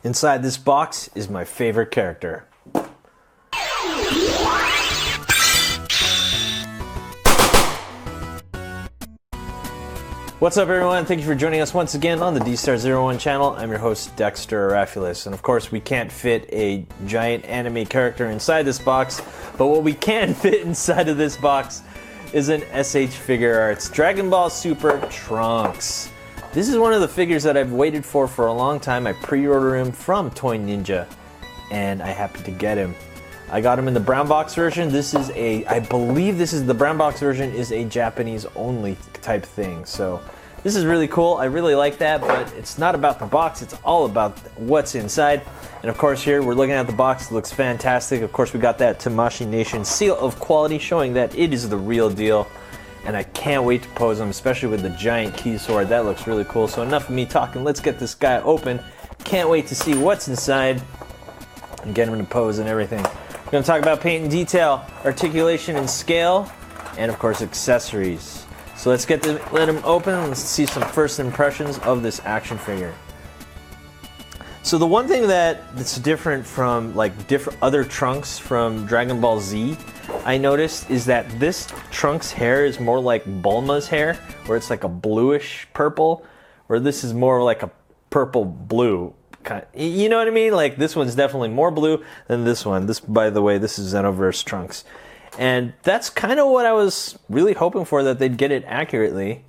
Inside this box is my favorite character. What's up, everyone? Thank you for joining us once again on the D-Star01 channel. I'm your host, Dexter Arafiles. And of course, we can't fit a giant anime character inside this box, but what we can fit inside of this box is an SH Figuarts Dragon Ball Super Trunks. This is one of the figures that I've waited for a long time. I pre-ordered him from Toy Ninja, and I happened to get him. I got him in the brown box version. I believe this is the brown box version is a Japanese only type thing. So this is really cool. I really like that, but it's not about the box. It's all about what's inside. And of course here we're looking at the box. It looks fantastic. Of course we got that Tamashii Nation seal of quality showing that it is the real deal. And I can't wait to pose him, especially with the giant key sword. That looks really cool. So enough of me talking. Let's get this guy open. Can't wait to see what's inside and get him to pose and everything. We're going to talk about paint and detail, articulation and scale, and of course accessories. So let's let him open and let's see some first impressions of this action figure. So the one thing that's different from other Trunks from Dragon Ball Z, I noticed, is that this Trunks hair is more like Bulma's hair, where it's like a bluish purple, where this is more like a purple blue. You know what I mean? Like this one's definitely more blue than this one. This, by the way, this is Xenoverse Trunks. And that's kind of what I was really hoping for, that they'd get it accurately,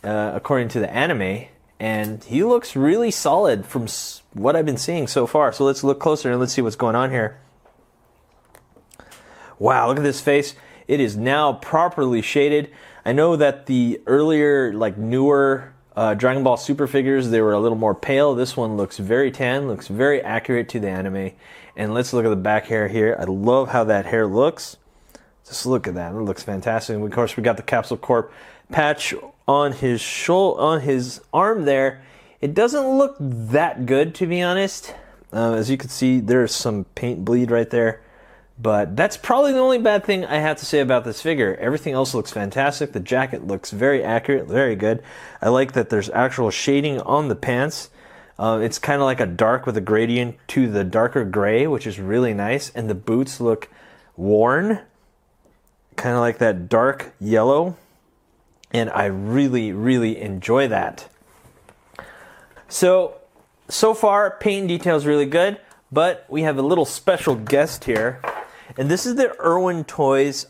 according to the anime. And he looks really solid from what I've been seeing so far. So let's look closer and let's see what's going on here. Wow, look at this face. It is now properly shaded. I know that the earlier, newer Dragon Ball Super figures, they were a little more pale. This one looks very tan, looks very accurate to the anime. And let's look at the back hair here. I love how that hair looks. Just look at that. It looks fantastic. And of course, we got the Capsule Corp patch on his arm there. It doesn't look that good, to be honest. As you can see, there's some paint bleed right there. But that's probably the only bad thing I have to say about this figure. Everything else looks fantastic. The jacket looks very accurate, very good. I like that there's actual shading on the pants. It's kind of like a dark with a gradient to the darker gray, which is really nice. And the boots look worn, kind of like that dark yellow. And I really, really enjoy that. So far, paint and detail is really good. But we have a little special guest here. And this is the Irwin Toys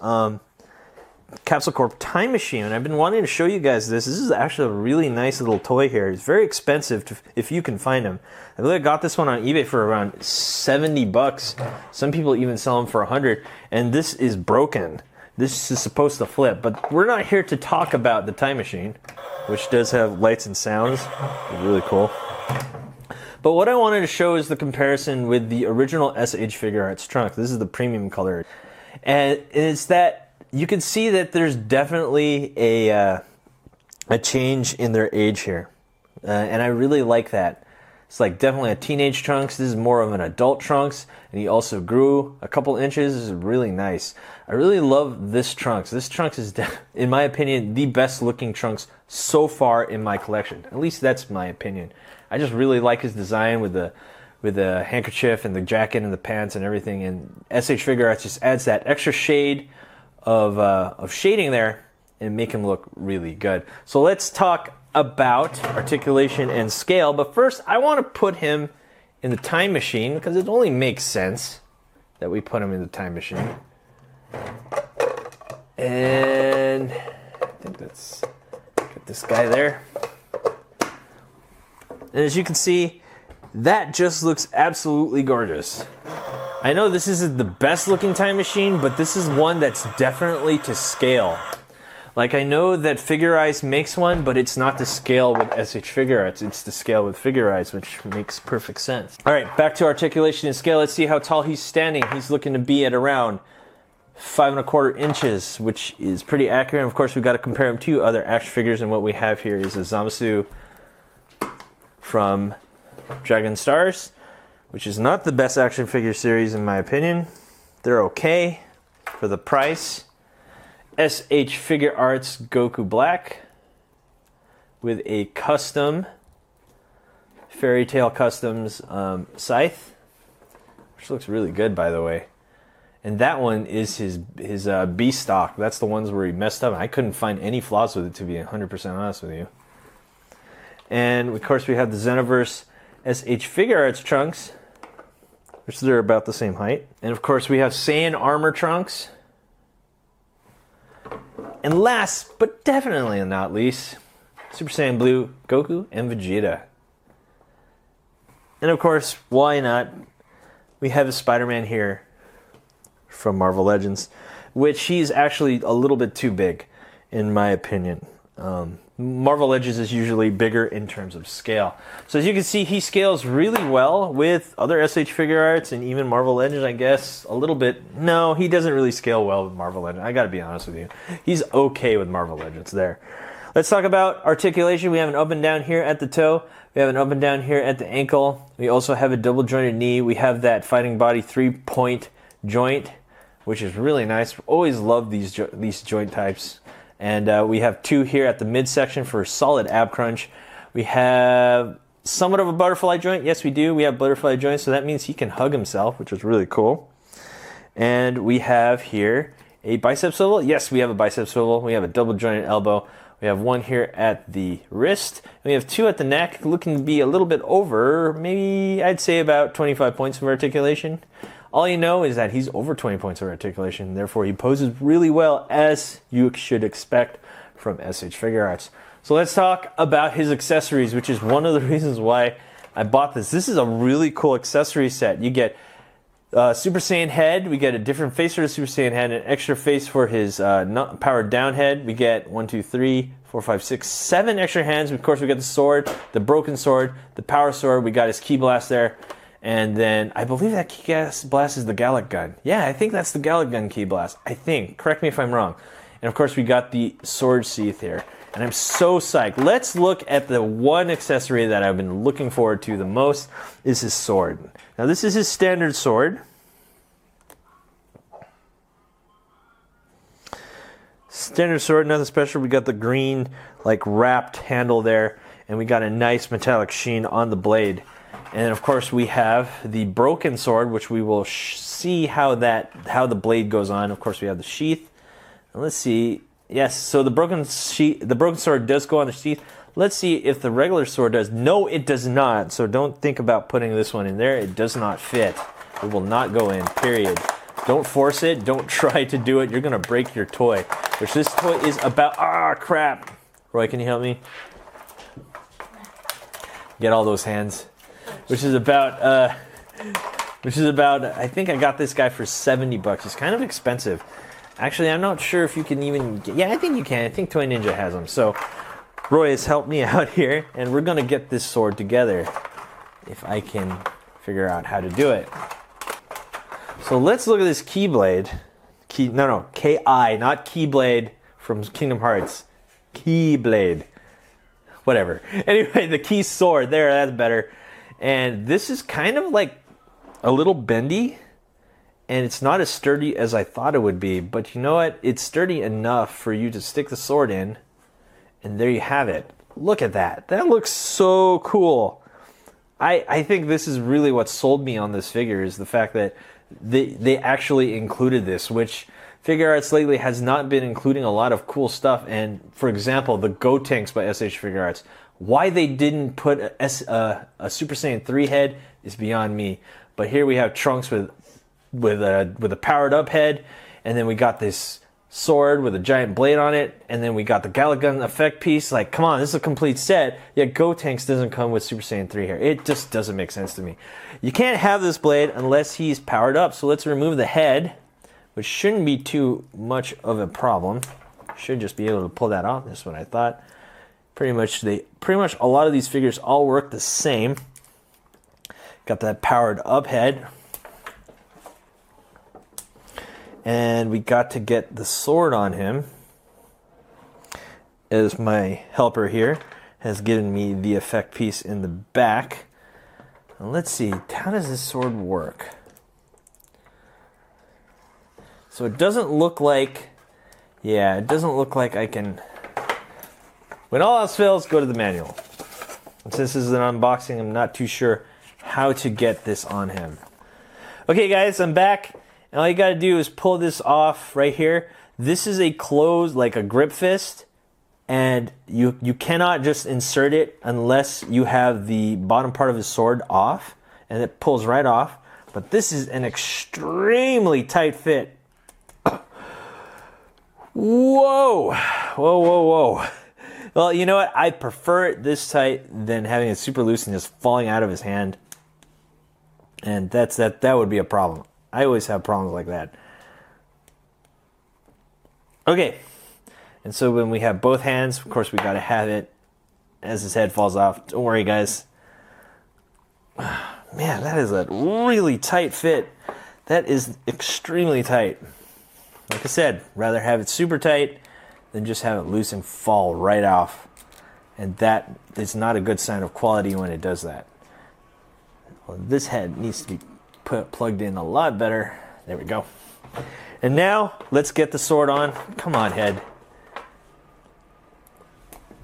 Capsule Corp Time Machine. And I've been wanting to show you guys this. This is actually a really nice little toy here. It's very expensive if you can find them. I believe I got this one on eBay for around 70 bucks. Some people even sell them for 100. And this is broken. This is supposed to flip. But we're not here to talk about the Time Machine, which does have lights and sounds. It's really cool. But what I wanted to show is the comparison with the original SH Figuarts Trunks. This is the premium color. And it's that you can see that there's definitely a change in their age here. And I really like that. It's definitely a teenage Trunks. This is more of an adult Trunks. And he also grew a couple inches. This is really nice. I really love this Trunks. This Trunks is, in my opinion, the best looking Trunks so far in my collection. At least that's my opinion. I just really like his design with the handkerchief and the jacket and the pants and everything. And SH Figuarts just adds that extra shade of shading there and make him look really good. So let's talk about articulation and scale. But first, I want to put him in the Time Machine because it only makes sense that we put him in the Time Machine. And I think that's get this guy there. And as you can see, that just looks absolutely gorgeous. I know this isn't the best looking Time Machine, but this is one that's definitely to scale. I know that Figuarts makes one, but it's not to scale with SH Figuarts. It's to scale with Figuarts, which makes perfect sense. All right, back to articulation and scale. Let's see how tall he's standing. He's looking to be at around 5¼ inches, which is pretty accurate. And of course, we've got to compare him to other action figures, and what we have here is a Zamasu from Dragon Stars, which is not the best action figure series in my opinion. They're okay for the price. SH Figuarts Goku Black with a custom Fairy Tale Customs scythe, which looks really good, by the way. And that one is his B stock. That's the ones where he messed up. I couldn't find any flaws with it, to be 100% honest with you. And of course we have the Xenoverse SH Figuarts trunks, which they're about the same height. And of course we have Saiyan armor trunks. And last, but definitely not least, Super Saiyan Blue Goku and Vegeta. And of course, why not? We have a Spider-Man here from Marvel Legends, which he's actually a little bit too big, in my opinion. Marvel Legends is usually bigger in terms of scale. So as you can see, he scales really well with other SH Figuarts and even Marvel Legends, I guess, a little bit. No, he doesn't really scale well with Marvel Legends. I gotta be honest with you. He's okay with Marvel Legends there. Let's talk about articulation. We have an up and down here at the toe. We have an up and down here at the ankle. We also have a double jointed knee. We have that Fighting Body 3-point joint, which is really nice. Always love these joint types. And we have 2 here at the midsection for a solid ab crunch. We have somewhat of a butterfly joint. Yes, we do. We have butterfly joints, so that means he can hug himself, which is really cool. And we have here a bicep swivel. Yes, we have a bicep swivel. We have a double jointed elbow. We have 1 here at the wrist. We have 2 at the neck, looking to be a little bit over, maybe I'd say about 25 points of articulation. All you know is that he's over 20 points of articulation, therefore he poses really well, as you should expect from SH Figuarts. So let's talk about his accessories, which is one of the reasons why I bought this. This is a really cool accessory set. You get Super Saiyan head, we get a different face for the Super Saiyan head, an extra face for his powered down head. We get 1, 2, 3, 4, 5, 6, 7 extra hands. Of course, we got the sword, the broken sword, the power sword. We got his ki blast there. And then I believe that ki blast is the Gallic gun. Yeah, I think that's the Gallic gun ki blast. I think. Correct me if I'm wrong. And of course, we got the sword sheath here. And I'm so psyched. Let's look at the one accessory that I've been looking forward to the most, is his sword. Now, this is his standard sword. Standard sword, nothing special. We got the green, like, wrapped handle there. And we got a nice metallic sheen on the blade. And of course we have the broken sword, which we will see how the blade goes on. Of course we have the sheath. And let's see. Yes, so the broken sword does go on the sheath. Let's see if the regular sword does. No, it does not. So don't think about putting this one in there. It does not fit. It will not go in, period. Don't force it. Don't try to do it. You're going to break your toy, which this toy is about. Ah, crap. Roy, can you help me? Get all those hands. Which is about, I think I got this guy for $70. It's kind of expensive. Actually, I'm not sure if you can even, yeah, I think you can. I think Toy Ninja has them. So, Roy has helped me out here, and we're going to get this sword together, if I can figure out how to do it. So let's look at this Keyblade. K-I, not Keyblade from Kingdom Hearts. Keyblade. Whatever. Anyway, the key sword, there, that's better. And this is kind of like a little bendy, and it's not as sturdy as I thought it would be. But you know what? It's sturdy enough for you to stick the sword in, and there you have it. Look at that. That looks so cool. I think this is really what sold me on this figure, is the fact that they actually included this, which Figuarts lately has not been including a lot of cool stuff. And for example, the Gotenks by SH Figuarts. Why they didn't put a Super Saiyan 3 head is beyond me. But here we have Trunks with a powered up head, and then we got this sword with a giant blade on it, and then we got the Gallic gun effect piece. Like, come on, this is a complete set. Yet Gotenks doesn't come with Super Saiyan 3 here. It just doesn't make sense to me. You can't have this blade unless he's powered up. So let's remove the head, which shouldn't be too much of a problem. Should just be able to pull that off. That's what I thought. Pretty much a lot of these figures all work the same. Got that powered up head. And we got to get the sword on him, as my helper here has given me the effect piece in the back. And let's see, how does this sword work? So it doesn't look like, it doesn't look like I can. When all else fails, go to the manual. Since this is an unboxing, I'm not too sure how to get this on him. Okay guys, I'm back. And all you gotta do is pull this off right here. This is a closed, like a grip fist. And you cannot just insert it unless you have the bottom part of his sword off. And it pulls right off. But this is an extremely tight fit. Whoa! Whoa, whoa, whoa. Well, you know what? I prefer it this tight than having it super loose and just falling out of his hand. And that would be a problem. I always have problems like that. Okay. And so when we have both hands, of course we got to have it as his head falls off. Don't worry, guys. Man, that is a really tight fit. That is extremely tight. Like I said, rather have it super tight than just have it loose and fall right off. And that is not a good sign of quality when it does that. Well, this head needs to be plugged in a lot better. There we go. And now, let's get the sword on. Come on, head.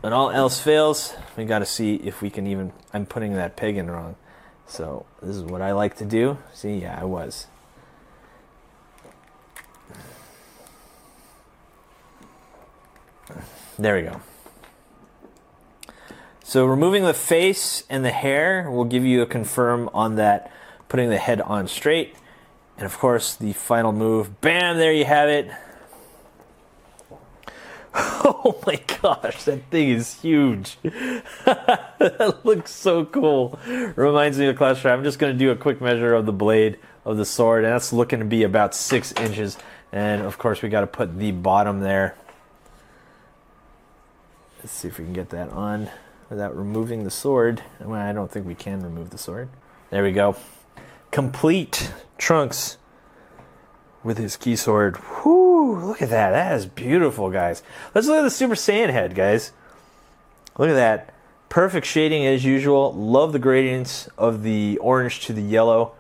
When all else fails, we got to see if we can even... I'm putting that peg in wrong. So, this is what I like to do. See, yeah, I was. There we go. So removing the face and the hair will give you a confirm on that, putting the head on straight. And of course, the final move, bam, there you have it. Oh my gosh, that thing is huge. That looks so cool. Reminds me of Clash Trap. I'm just going to do a quick measure of the blade of the sword, and that's looking to be about 6 inches. And of course, we got to put the bottom there. Let's see if we can get that on without removing the sword. Well, I don't think we can remove the sword. There we go. Complete Trunks with his key sword. Whoo, look at that. That is beautiful, guys. Let's look at the Super Saiyan head, guys. Look at that. Perfect shading as usual. Love the gradients of the orange to the yellow.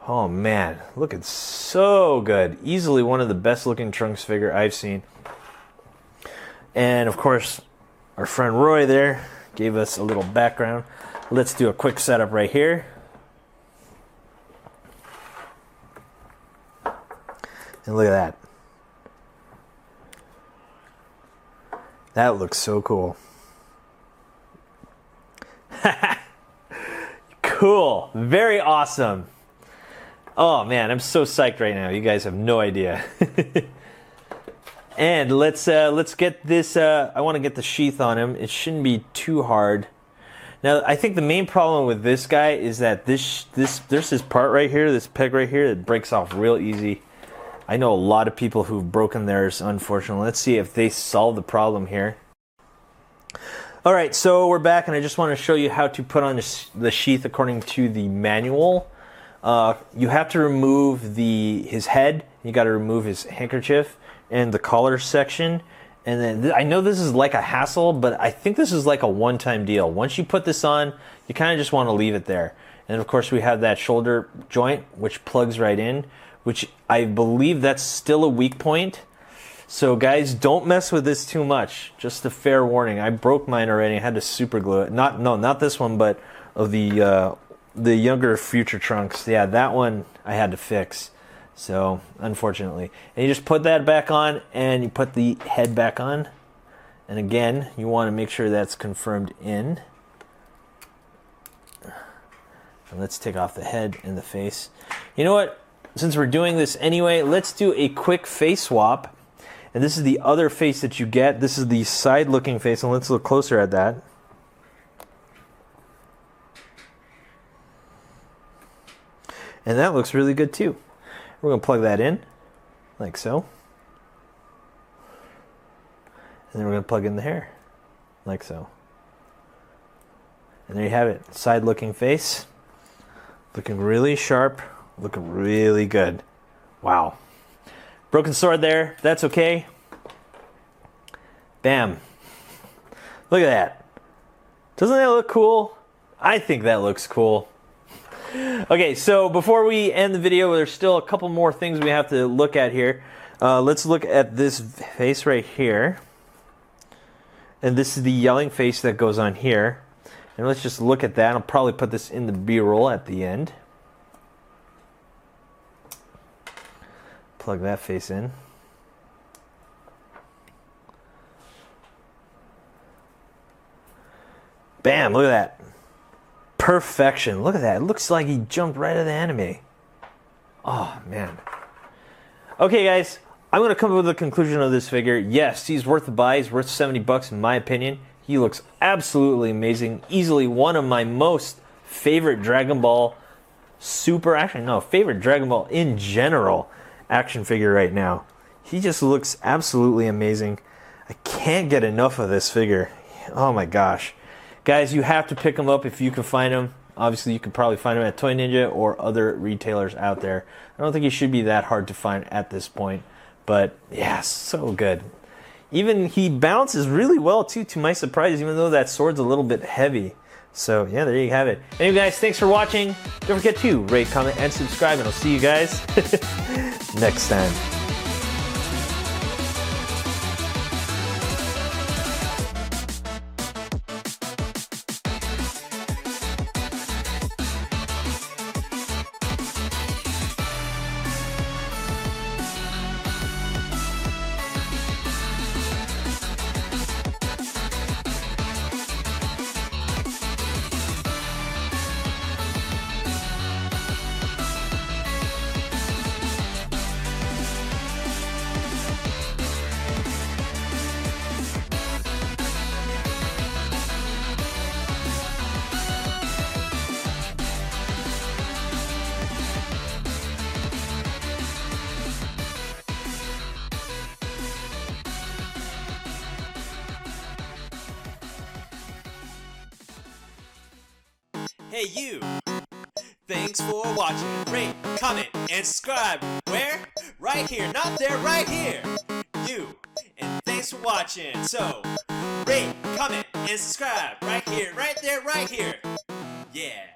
Oh, man. Looking so good. Easily one of the best looking Trunks figure I've seen. And, of course, our friend Roy there gave us a little background. Let's do a quick setup right here. And look at that. That looks so cool. Cool. Very awesome. Oh, man, I'm so psyched right now. You guys have no idea. And let's get this. I want to get the sheath on him. It shouldn't be too hard. Now, I think the main problem with this guy is that there's this part right here, this peg right here, that breaks off real easy. I know a lot of people who've broken theirs, unfortunately. Let's see if they solve the problem here. All right, so we're back, and I just want to show you how to put on the sheath according to the manual. You have to remove his head. You got to remove his handkerchief and the collar section. And then I know this is like a hassle, but I think this is like a one-time deal. Once you put this on, you kind of just want to leave it there. And of course, we have that shoulder joint, which plugs right in, which I believe that's still a weak point. So guys, don't mess with this too much. Just a fair warning. I broke mine already. I had to super glue it. Not this one, but of the younger future Trunks. Yeah, that one I had to fix. So, unfortunately. And you just put that back on, and you put the head back on. And again, you want to make sure that's confirmed in. And let's take off the head and the face. You know what? Since we're doing this anyway, let's do a quick face swap. And this is the other face that you get. This is the side-looking face, and let's look closer at that. And that looks really good too. We're going to plug that in, like so. And then we're going to plug in the hair, like so. And there you have it. Side-looking face. Looking really sharp. Looking really good. Wow. Broken sword there. That's okay. Bam. Look at that. Doesn't that look cool? I think that looks cool. Okay, so before we end the video, there's still a couple more things we have to look at here. Let's look at this face right here. And this is the yelling face that goes on here. And let's just look at that. I'll probably put this in the B-roll at the end. Plug that face in. Bam, look at that. Perfection. Look at that. It looks like he jumped right out of the anime. Oh, man. Okay, guys. I'm going to come up with a conclusion of this figure. Yes, he's worth the buy. He's worth $70 in my opinion. He looks absolutely amazing. Easily one of my most favorite Dragon Ball Super, actually no, favorite Dragon Ball in general action figure right now. He just looks absolutely amazing. I can't get enough of this figure. Oh my gosh. Guys, you have to pick him up if you can find him. Obviously, you can probably find him at Toy Ninja or other retailers out there. I don't think he should be that hard to find at this point. But yeah, so good. Even he bounces really well too, to my surprise, even though that sword's a little bit heavy. So yeah, there you have it. Anyway guys, thanks for watching. Don't forget to rate, comment, and subscribe, and I'll see you guys next time. Hey you! Thanks for watching. Rate, comment, and subscribe. Where? Right here. Not there, right here. You. And thanks for watching. So, rate, comment, and subscribe. Right here, right there, right here. Yeah.